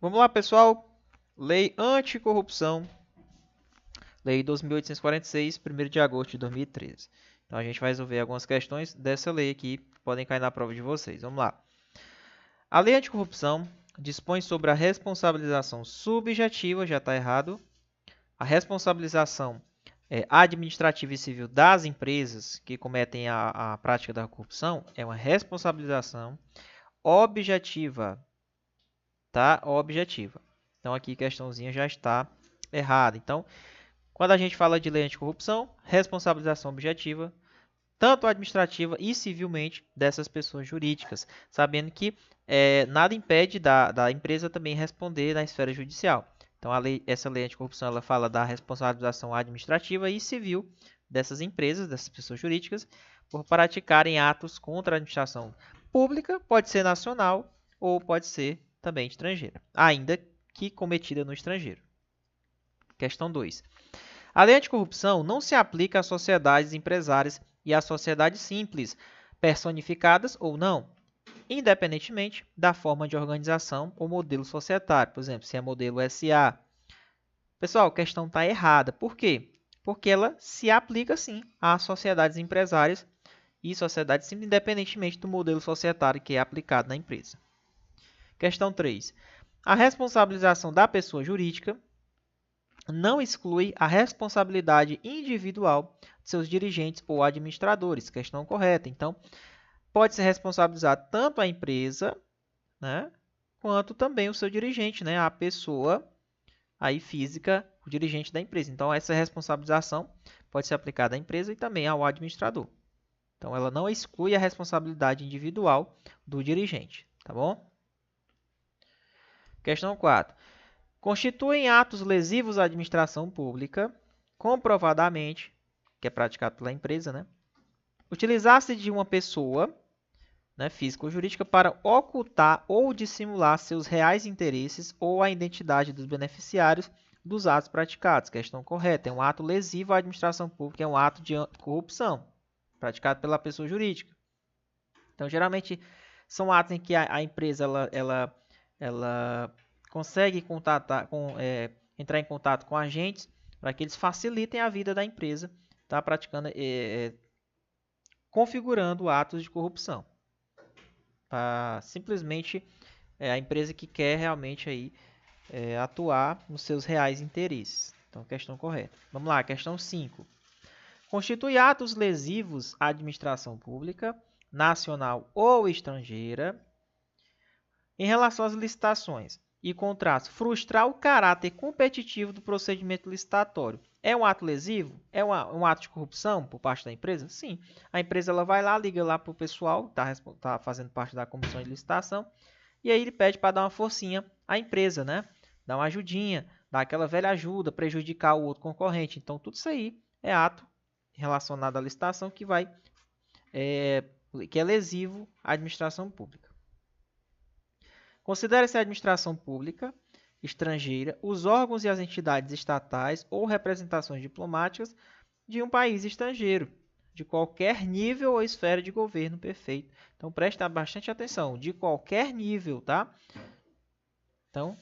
Vamos lá, pessoal. Lei Anticorrupção, Lei 2.846, 1º de agosto de 2013. Então, a gente vai resolver algumas questões dessa lei aqui, que podem cair na prova de vocês. Vamos lá. A Lei Anticorrupção dispõe sobre a responsabilização subjetiva, já está errado, a responsabilização administrativa e civil das empresas que cometem a prática da corrupção é uma responsabilização objetiva, tá? Objetiva. Então, aqui a questãozinha já está errada. Então, quando a gente fala de lei anticorrupção, responsabilização objetiva, tanto administrativa e civilmente, dessas pessoas jurídicas, sabendo que nada impede da empresa também responder na esfera judicial. Então, essa lei anticorrupção ela fala da responsabilização administrativa e civil dessas empresas, dessas pessoas jurídicas, por praticarem atos contra a administração pública, pode ser nacional ou pode ser também estrangeira, ainda que cometida no estrangeiro. Questão 2. A lei anticorrupção não se aplica às sociedades empresárias e às sociedades simples, personificadas ou não, independentemente da forma de organização ou modelo societário. Por exemplo, se é modelo SA. Pessoal, a questão está errada. Por quê? Porque ela se aplica, sim, às sociedades empresárias e sociedades simples, independentemente do modelo societário que é aplicado na empresa. Questão 3. A responsabilização da pessoa jurídica não exclui a responsabilidade individual de seus dirigentes ou administradores. Questão correta. Então, pode se responsabilizar tanto a empresa, né, quanto também o seu dirigente, né, a pessoa aí física, o dirigente da empresa. Então, essa responsabilização pode ser aplicada à empresa e também ao administrador. Então, ela não exclui a responsabilidade individual do dirigente, tá bom? Questão 4. Constituem atos lesivos à administração pública, comprovadamente, que é praticado pela empresa, né? Utilizar-se de uma pessoa, né, física ou jurídica, para ocultar ou dissimular seus reais interesses ou a identidade dos beneficiários dos atos praticados. Questão correta. É um ato lesivo à administração pública, é um ato de corrupção, praticado pela pessoa jurídica. Então, geralmente, são atos em que a empresa ela consegue entrar em contato com agentes para que eles facilitem a vida da empresa, tá praticando, configurando atos de corrupção. Simplesmente a empresa que quer realmente aí, atuar nos seus reais interesses. Então, questão correta. Vamos lá, questão 5. Constitui atos lesivos à administração pública, nacional ou estrangeira, em relação às licitações e contratos, frustrar o caráter competitivo do procedimento licitatório. É um ato lesivo? É um ato de corrupção por parte da empresa? Sim. A empresa ela vai lá, liga lá para o pessoal, tá fazendo parte da comissão de licitação, e aí ele pede para dar uma forcinha à empresa, né? Dar uma ajudinha, dar aquela velha ajuda, prejudicar o outro concorrente. Então, tudo isso aí é ato relacionado à licitação que é lesivo à administração pública. Considera-se a administração pública estrangeira os órgãos e as entidades estatais ou representações diplomáticas de um país estrangeiro, de qualquer nível ou esfera de governo perfeito. Então, presta bastante atenção, de qualquer nível, tá? Então,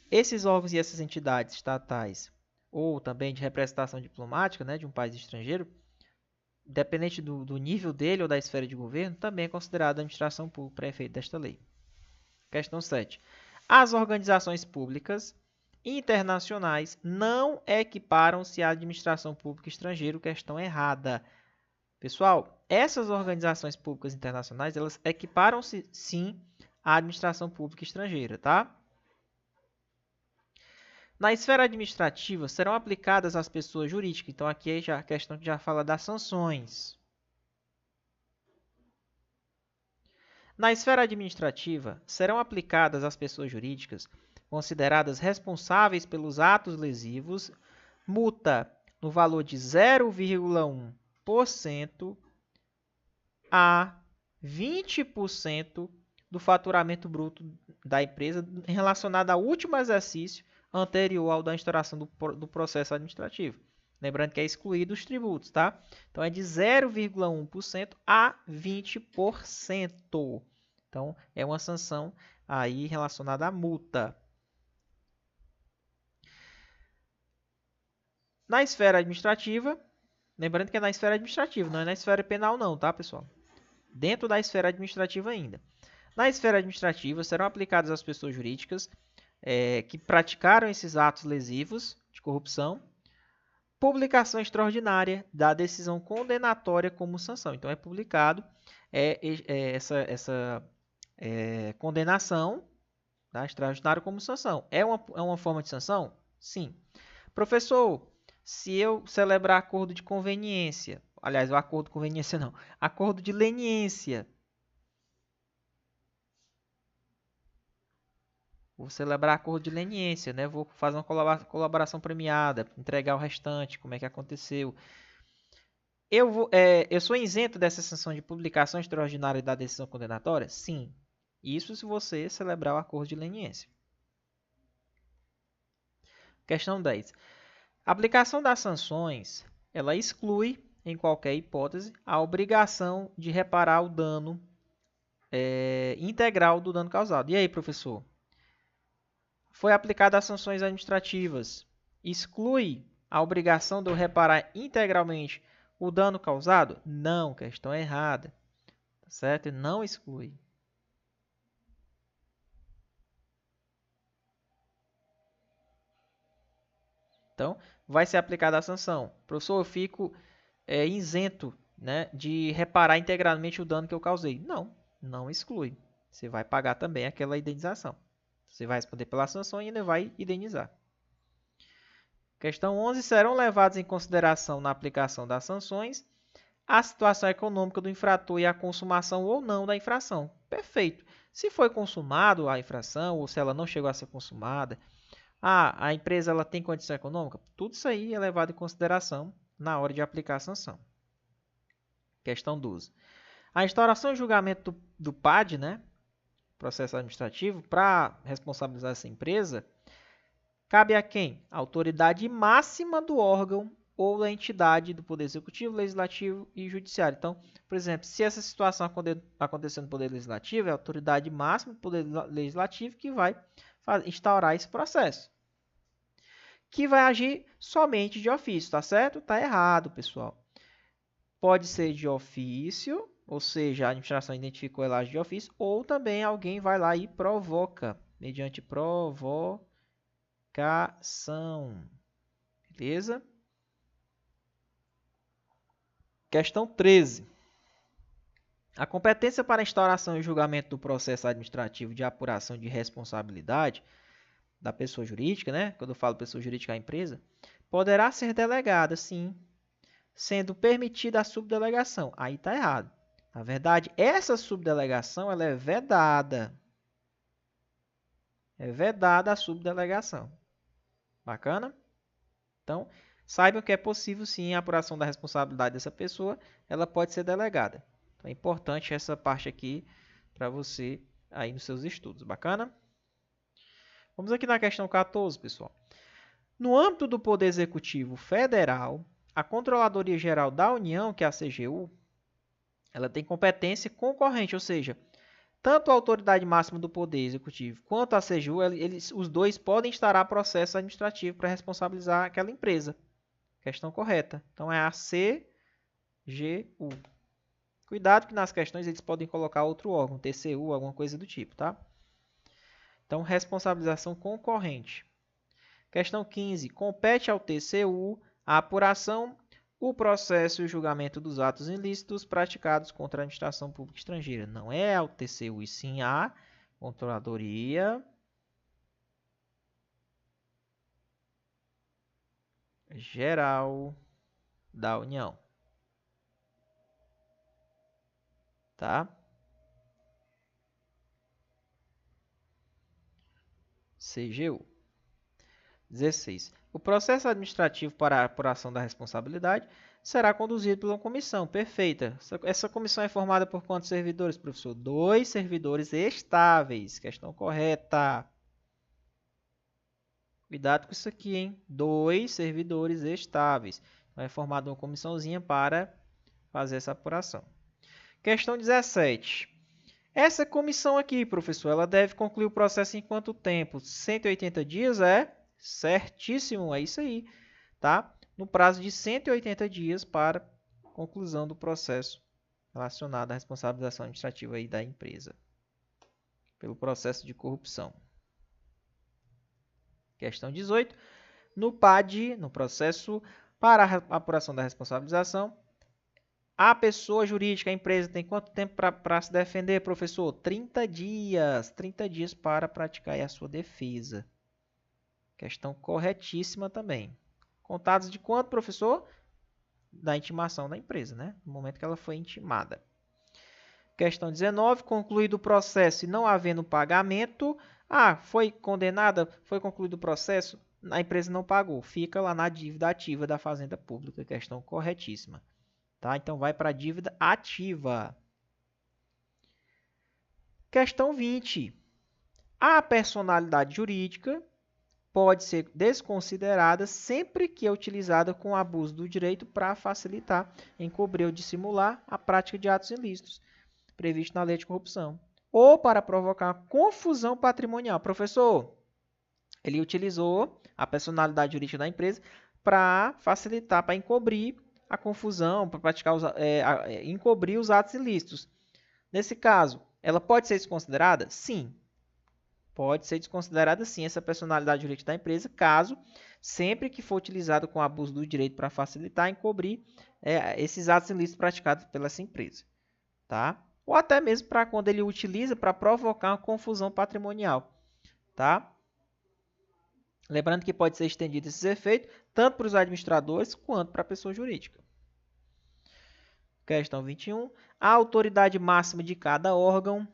esses órgãos e essas entidades estatais ou também de representação diplomática, né, de um país estrangeiro, independente do nível dele ou da esfera de governo, também é considerado administração pública para efeito desta lei. Questão 7. As organizações públicas internacionais não equiparam-se à administração pública estrangeira. Questão errada. Pessoal, essas organizações públicas internacionais, elas equiparam-se sim à administração pública estrangeira, tá? Na esfera administrativa, serão aplicadas às pessoas jurídicas. Então, aqui é a questão que já fala das sanções. Na esfera administrativa, serão aplicadas às pessoas jurídicas consideradas responsáveis pelos atos lesivos multa no valor de 0,1% a 20% do faturamento bruto da empresa relacionado ao último exercício anterior ao da instauração do processo administrativo. Lembrando que é excluído os tributos, tá? Então, é de 0,1% a 20%. Então, é uma sanção aí relacionada à multa. Na esfera administrativa, lembrando que é na esfera administrativa, não é na esfera penal não, tá, pessoal? Dentro da esfera administrativa ainda. Na esfera administrativa, serão aplicadas às pessoas jurídicas que praticaram esses atos lesivos de corrupção, publicação extraordinária da decisão condenatória como sanção. Então, é publicado essa condenação, tá, extraordinária como sanção. É uma forma de sanção? Sim. Professor, se eu celebrar acordo de conveniência, aliás, o acordo de conveniência não, acordo de leniência, vou celebrar acordo de leniência, né? Vou fazer uma colaboração premiada, entregar o restante, como é que aconteceu. Eu sou isento dessa sanção de publicação extraordinária da decisão condenatória? Sim. Isso se você celebrar o acordo de leniência. Questão 10. A aplicação das sanções, ela exclui, em qualquer hipótese, a obrigação de reparar o dano integral do dano causado. E aí, professor? Foi aplicada as sanções administrativas. Exclui a obrigação de eu reparar integralmente o dano causado? Não, questão errada. Tá certo? Não exclui. Então, vai ser aplicada a sanção. Professor, eu fico isento, né, de reparar integralmente o dano que eu causei. Não, não exclui. Você vai pagar também aquela indenização. Você vai responder pela sanção e ainda vai indenizar. Questão 11. Serão levados em consideração na aplicação das sanções a situação econômica do infrator e a consumação ou não da infração. Perfeito. Se foi consumado a infração ou se ela não chegou a ser consumada, a empresa ela tem condição econômica, tudo isso aí é levado em consideração na hora de aplicar a sanção. Questão 12. A instauração e julgamento do PAD, né, processo administrativo, para responsabilizar essa empresa, cabe a quem? A autoridade máxima do órgão ou da entidade do Poder Executivo, Legislativo e Judiciário. Então, por exemplo, se essa situação acontecer no Poder Legislativo, é a autoridade máxima do Poder Legislativo que vai instaurar esse processo. Que vai agir somente de ofício, tá certo? Tá errado, pessoal. Pode ser de ofício, ou seja, a administração identificou ela de ofício, ou também alguém vai lá e provoca, mediante provocação. Beleza? Questão 13. A competência para instauração e julgamento do processo administrativo de apuração de responsabilidade da pessoa jurídica, né? Quando eu falo pessoa jurídica, a empresa, poderá ser delegada, sim, sendo permitida a subdelegação. Aí está errado. Na verdade, essa subdelegação ela é vedada. É vedada a subdelegação. Bacana? Então, saibam que é possível sim a apuração da responsabilidade dessa pessoa, ela pode ser delegada. Então, é importante essa parte aqui para você aí nos seus estudos. Bacana? Vamos aqui na questão 14, pessoal. No âmbito do Poder Executivo Federal, a Controladoria Geral da União, que é a CGU, ela tem competência concorrente, ou seja, tanto a autoridade máxima do Poder Executivo quanto a CGU, os dois podem instaurar processo administrativo para responsabilizar aquela empresa. Questão correta. Então, é a CGU. Cuidado que nas questões eles podem colocar outro órgão, TCU, alguma coisa do tipo, tá? Então, responsabilização concorrente. Questão 15. Compete ao TCU a apuração, o processo e o julgamento dos atos ilícitos praticados contra a administração pública estrangeira. Não é ao TCU, e sim à Controladoria Geral da União. Tá? CGU. 16. O processo administrativo para a apuração da responsabilidade será conduzido por uma comissão. Perfeita. Essa comissão é formada por quantos servidores, professor? 2 servidores estáveis. Questão correta. Cuidado com isso aqui, hein? 2 servidores estáveis. Então, é formada uma comissãozinha para fazer essa apuração. Questão 17. Essa comissão aqui, professor, ela deve concluir o processo em quanto tempo? 180 dias é certíssimo, é isso aí, tá? No prazo de 180 dias para conclusão do processo relacionado à responsabilização administrativa aí da empresa pelo processo de corrupção. Questão 18. No PAD, no processo para a apuração da responsabilização, a pessoa jurídica, a empresa, tem quanto tempo para se defender, professor? 30 dias. 30 dias para praticar a sua defesa. Questão corretíssima também. Contados de quanto, professor? Da intimação da empresa, né? No momento que ela foi intimada. Questão 19. Concluído o processo e não havendo pagamento. Foi condenada, foi concluído o processo, a empresa não pagou. Fica lá na dívida ativa da Fazenda Pública. Questão corretíssima. Tá? Então, vai para a dívida ativa. Questão 20. A personalidade jurídica pode ser desconsiderada sempre que é utilizada com abuso do direito para facilitar, encobrir ou dissimular a prática de atos ilícitos previsto na lei de corrupção, ou para provocar confusão patrimonial. Professor, ele utilizou a personalidade jurídica da empresa para facilitar, para encobrir a confusão, para praticar encobrir os atos ilícitos. Nesse caso, ela pode ser desconsiderada? Sim. Pode ser desconsiderada sim essa personalidade jurídica da empresa, caso sempre que for utilizado com abuso do direito para facilitar, encobrir esses atos ilícitos praticados pela essa empresa. Tá? Ou até mesmo para quando ele utiliza para provocar uma confusão patrimonial. Tá? Lembrando que pode ser estendido esses efeitos tanto para os administradores quanto para a pessoa jurídica. Questão 21. A autoridade máxima de cada órgão,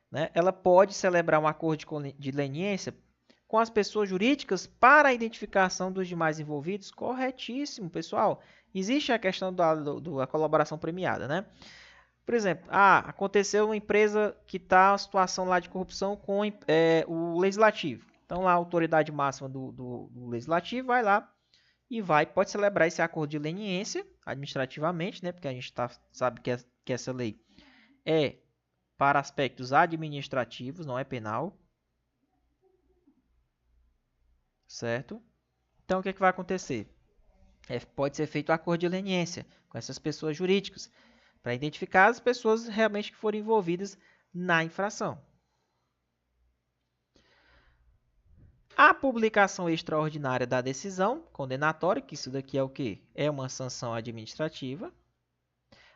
né, ela pode celebrar um acordo de leniência com as pessoas jurídicas para a identificação dos demais envolvidos? Corretíssimo, pessoal. Existe a questão da colaboração premiada, né? Por exemplo, aconteceu uma empresa que está em situação lá de corrupção com o legislativo. Então, lá, a autoridade máxima do legislativo vai lá e pode celebrar esse acordo de leniência administrativamente, né? Porque a gente sabe que essa lei é para aspectos administrativos, não é penal. Certo? Então, o que vai acontecer? Pode ser feito um acordo de leniência com essas pessoas jurídicas, para identificar as pessoas realmente que foram envolvidas na infração. A publicação extraordinária da decisão condenatória, que isso daqui é o quê? É uma sanção administrativa,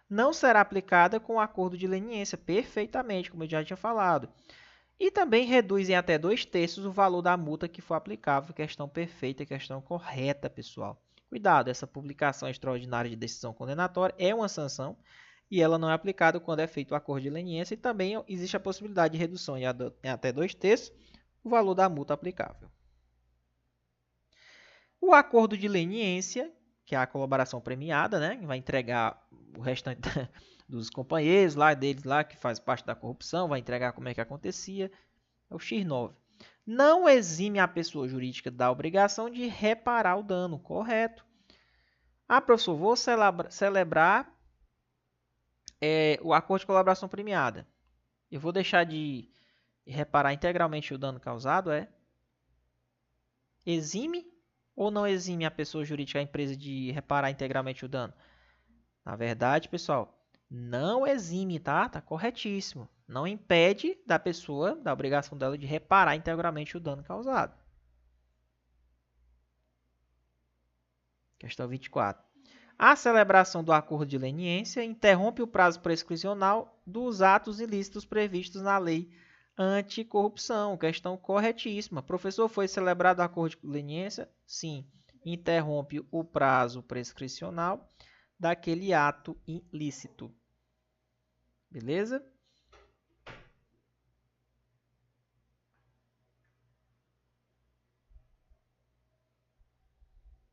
não será aplicada com o acordo de leniência, perfeitamente, como eu já tinha falado. E também reduz em até 2/3 o valor da multa que for aplicável. Questão perfeita, questão correta, pessoal. Cuidado, essa publicação extraordinária de decisão condenatória é uma sanção e ela não é aplicada quando é feito o acordo de leniência, e também existe a possibilidade de redução em até 2/3 o valor da multa aplicável. O acordo de leniência, que é a colaboração premiada, né, vai entregar o restante dos companheiros lá deles lá que faz parte da corrupção, vai entregar como é que acontecia, é o X9. Não exime a pessoa jurídica da obrigação de reparar o dano, correto? Professor, vou celebrar o acordo de colaboração premiada. Eu vou deixar de reparar integralmente o dano causado, Exime ou não exime a pessoa jurídica, a empresa, de reparar integralmente o dano? Na verdade, pessoal, não exime, tá? Tá corretíssimo. Não impede da pessoa, da obrigação dela de reparar integralmente o dano causado. Questão 24. A celebração do acordo de leniência interrompe o prazo prescricional dos atos ilícitos previstos na lei anticorrupção. Questão corretíssima. Professor, foi celebrado o acordo de leniência? Sim. Interrompe o prazo prescricional daquele ato ilícito. Beleza?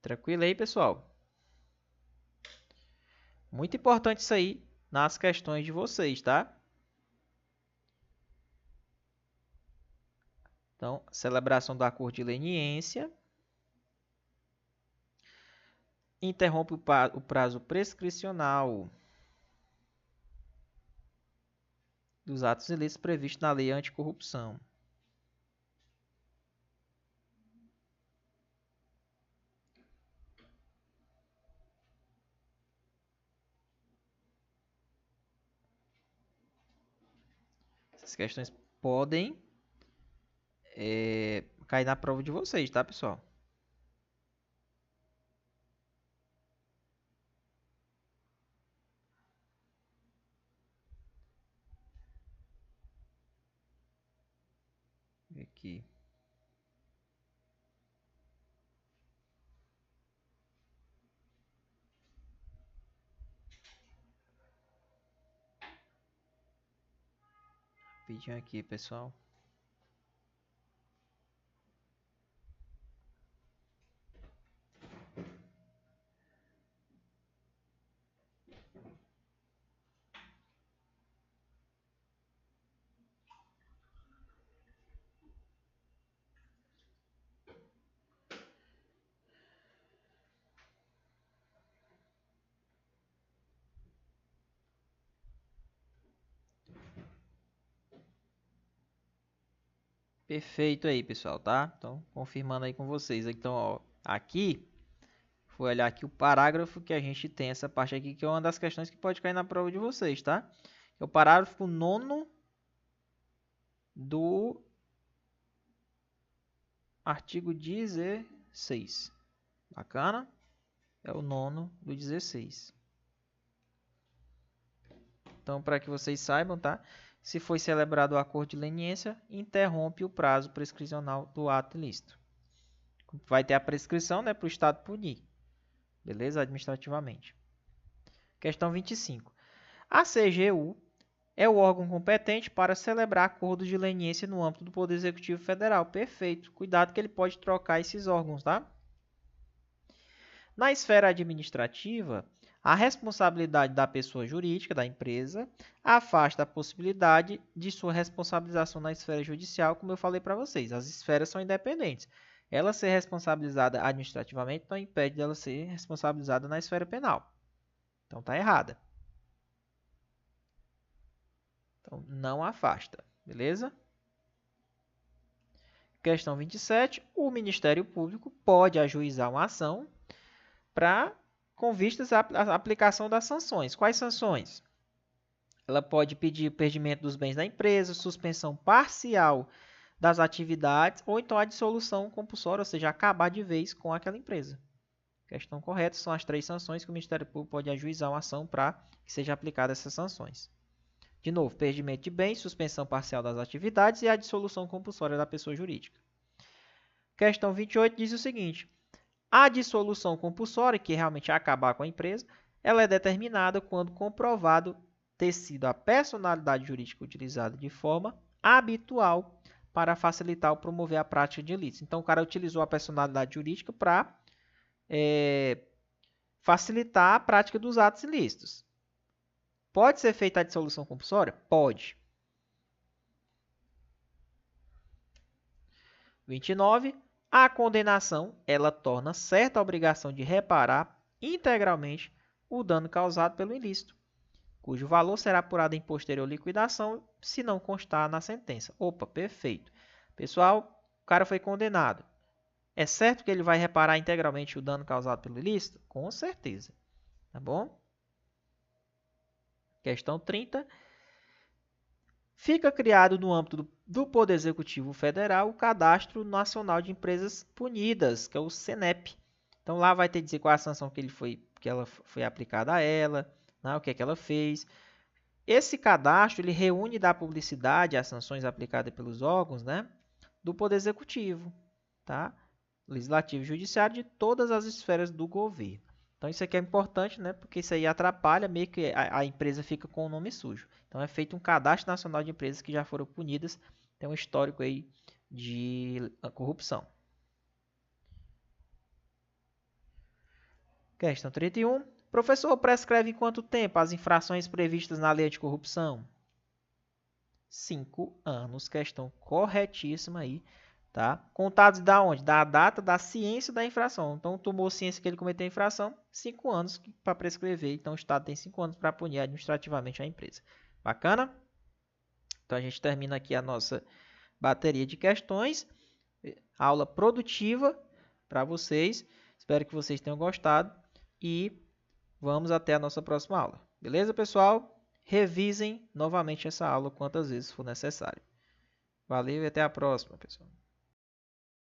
Tranquilo aí, pessoal? Muito importante isso aí nas questões de vocês, tá? Então, celebração do acordo de leniência interrompe o prazo prescricional dos atos ilícitos previstos na lei anticorrupção. Essas questões podem cair na prova de vocês, tá, pessoal? Aqui. Rapidinho aqui, pessoal. Perfeito aí, pessoal, tá? Então, confirmando aí com vocês. Então, ó, aqui, vou olhar aqui o parágrafo que a gente tem essa parte aqui, que é uma das questões que pode cair na prova de vocês, tá? É o parágrafo 9º do artigo 16. Bacana? É o 9º do 16. Então, para que vocês saibam, tá? Se foi celebrado o acordo de leniência, interrompe o prazo prescricional do ato ilícito. Vai ter a prescrição, né, para o Estado punir. Beleza? Administrativamente. Questão 25. A CGU é o órgão competente para celebrar acordos de leniência no âmbito do Poder Executivo Federal. Perfeito. Cuidado que ele pode trocar esses órgãos, tá? Na esfera administrativa, a responsabilidade da pessoa jurídica, da empresa, afasta a possibilidade de sua responsabilização na esfera judicial, como eu falei para vocês. As esferas são independentes. Ela ser responsabilizada administrativamente não impede dela ser responsabilizada na esfera penal. Então, está errada. Então, não afasta. Beleza? Questão 27. O Ministério Público pode ajuizar uma ação com vistas à aplicação das sanções. Quais sanções? Ela pode pedir o perdimento dos bens da empresa, suspensão parcial das atividades ou então a dissolução compulsória, ou seja, acabar de vez com aquela empresa. Questão correta, são as 3 sanções que o Ministério Público pode ajuizar uma ação para que seja aplicada essas sanções. De novo, perdimento de bens, suspensão parcial das atividades e a dissolução compulsória da pessoa jurídica. Questão 28 diz o seguinte: a dissolução compulsória, que realmente é acabar com a empresa, ela é determinada quando comprovado ter sido a personalidade jurídica utilizada de forma habitual para facilitar ou promover a prática de ilícitos. Então, o cara utilizou a personalidade jurídica para facilitar a prática dos atos ilícitos. Pode ser feita a dissolução compulsória? Pode. 29. A condenação, ela torna certa a obrigação de reparar integralmente o dano causado pelo ilícito, cujo valor será apurado em posterior liquidação, se não constar na sentença. Opa, perfeito. Pessoal, o cara foi condenado. É certo que ele vai reparar integralmente o dano causado pelo ilícito? Com certeza. Tá bom? Questão 30. Fica criado no âmbito do Poder Executivo Federal o Cadastro Nacional de Empresas Punidas, que é o CENEP. Então lá vai ter que dizer qual a sanção que ela foi aplicada a ela, né, o que é que ela fez. Esse cadastro ele reúne da publicidade as sanções aplicadas pelos órgãos, né, do Poder Executivo, tá? Legislativo e Judiciário, de todas as esferas do governo. Então isso aqui é importante, né? Porque isso aí atrapalha, meio que a empresa fica com o nome sujo. Então é feito um cadastro nacional de empresas que já foram punidas, tem um histórico aí de corrupção. Questão 31. Professor, prescreve em quanto tempo as infrações previstas na lei anticorrupção? 5 anos. Questão corretíssima aí. Tá? Contados da onde? Da data da ciência da infração. Então, tomou ciência que ele cometeu a infração, 5 anos para prescrever. Então, o Estado tem 5 anos para punir administrativamente a empresa. Bacana? Então a gente termina aqui a nossa bateria de questões. Aula produtiva para vocês. Espero que vocês tenham gostado e vamos até a nossa próxima aula. Beleza, pessoal? Revisem novamente essa aula quantas vezes for necessário. Valeu e até a próxima, pessoal.